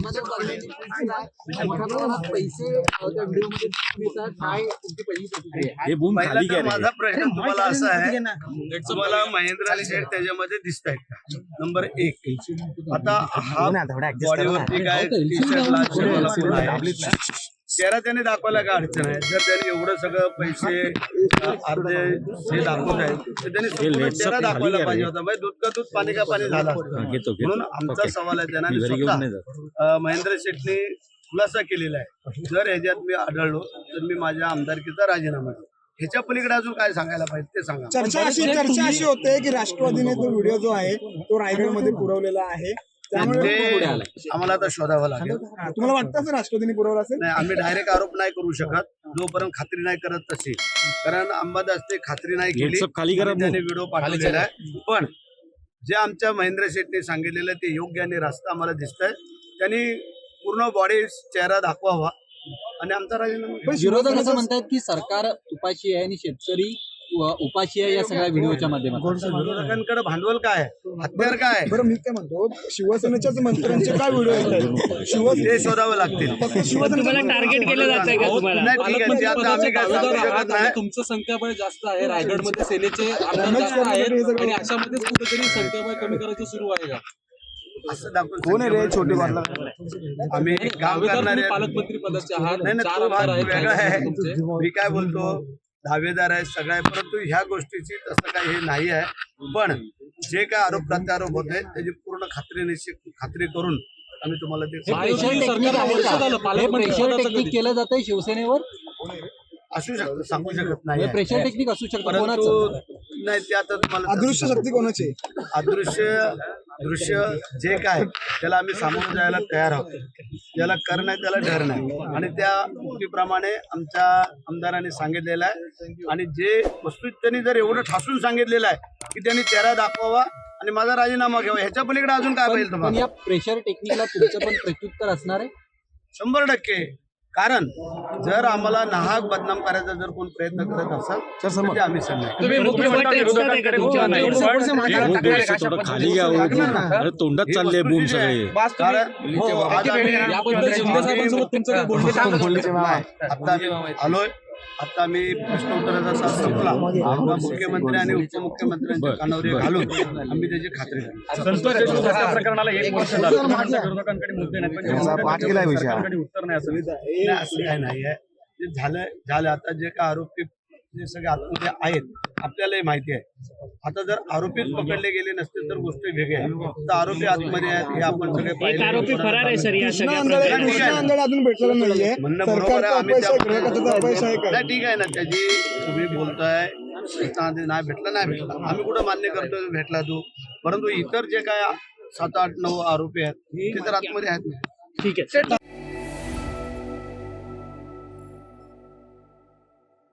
माझा प्रश्न तुम्हाला असा आहे, तुम्हाला महेंद्र आणि शेठ त्याच्यामध्ये दिसत आहेत का? नंबर 1, आता हा बॉडीवरती काय टी शर्ट चेहरा त्याने दाखवायला काय अडचण आहे? जर त्याने एवढं सगळं पैसे अर्धे हे दाखवत आहेत तर त्याने चेहरा दाखवायला पाहिजे होता. म्हणजे दूध का दूध पाणी का पाणी झाला. म्हणून आमचा सवाल आहे, त्यांना स्वतः महेंद्र शेठने खुलासा केलेला आहे, जर ह्याच्यात मी आढळलो तर मी माझ्या आमदारकीचा राजीनामा देईन. ह्याच्या पलीकडे अजून काय सांगायला पाहिजे ते सांगा. चर्चा अशी होते की राष्ट्रवादीने तो व्हिडिओ जो आहे तो रायगडमध्ये पुरवलेला आहे, त्यामुळे आम्हाला आता शोधावं लागेल. तुम्हाला वाटतं राष्ट्रवादीने पुरवला असेल? नाही, आम्ही डायरेक्ट आरोप नाही करू शकत जोपर्यंत खात्री नाही करत तशी, कारण अंबादास ते खात्री नाही केली, त्याने व्हिडिओ पाठवलेला आहे. पण जे आमच्या महेंद्र शेट्टी सांगितलेलं ते योग्य आणि रास्ता आम्हाला दिसतंय. त्यांनी पूर्ण बॉडी चेहरा दाखवावा आणि आमचा राजीनामा. विरोधक असं म्हणतात की सरकार उपाशी आहे आणि शेतकरी उपाशी आहे या सगळ्या व्हिडिओच्या माध्यमातून. विरोधकांकडे भांडवल काय आहे, हत्यार काय आहे? बरं, मी काय म्हणतो, शिवसेनेच्याच मंत्र्यांचे काय व्हिडिओ आहेत ते शोधावं लागतील. फक्त शिवसेनेला टार्गेट केलं जातंय का तुम्हाला? नाही, ठीक आहे, ते आता आम्ही काय सांगू शकत नाही. तुमचं संख्याबळ जास्त आहे, रायगडमध्ये सेनेचे आमदार जास्त आहेत आणि अशामध्येच कुठेतरी संख्याबळ कमी करायचं सुरू आहे का? असं दाखवून आम्ही काम करणारे पालकमंत्री पदाचे आहात, नाही, तो भाग वेगळा आहे. मी काय बोलतो, दावेदार आहे सगळ्या, परंतु ह्या गोष्टीची तसं काही हे नाही आहे. पण जे काय आरोप प्रत्यारोप होत आहेत त्याची पूर्ण खात्री करून आम्ही तुम्हाला ते प्रेशर टेक्निक केलं जातंय शिवसेनेवर. असू शकतं, सांगू शकत नाही. प्रेशर टेक्निक असू शकतं, परंतु नाही, ते आता तुम्हाला अदृश्य शक्ती कोणाची? दृश्य जे काय त्याला आम्ही सामोरं जायला तयार आहोत. ज्याला कर नाही त्याला डर नाही, आणि त्या उक्तीप्रमाणे आमच्या आमदारांनी सांगितलेलं आहे. आणि जे वस्तू त्यांनी जर एवढं ठासून सांगितलेलं आहे की त्यांनी चेहरा दाखवावा आणि माझा राजीनामा घ्यावा, ह्याच्या पलीकडे अजून काय पाहिजे तुम्हाला? या प्रेशर टेक्निकला तुमचं पण प्रत्युत्तर असणार आहे? 100%. कारण जर आम्हाला नाहक बदनाम करायचा जर कोण प्रयत्न करत असाल तर आम्ही खाली घ्या, तोंडात चालले बूम सगळे. आता आलोय, आता मी प्रश्न उत्तराचा तास संपला, मुख्यमंत्री आणि उपमुख्यमंत्र्यांच्या कानावर घालून आम्ही त्याची खात्री प्रकरणाला 1 वर्ष झालं, विरोधकांकडे मुद्दे नाही, उत्तर नाही, असं काय नाही आहे. झालं आता जे काय आरोपी जे सगळे आतमध्ये आहेत आपल्यालाही माहिती आहे. आता जर आरोपीच पकडले गेले नसते तर गोष्ट वेगळी आहे. तर आरोपी आतमध्ये आहेत हे आपण सगळे पाहिले. आरोपी फरार आहे सर या सगळ्या अजून भेटलेलं नाहीये. म्हणणं बरोबर आहे. आम्ही ठीक आहे ना, त्याची तुम्ही बोलताय नाही भेटला, आम्ही कुठं मान्य करतोय भेटला तू, परंतु इतर जे काय 7, 8, 9 आरोपी आहेत ते तर आतमध्ये आहेत. ठीक आहे.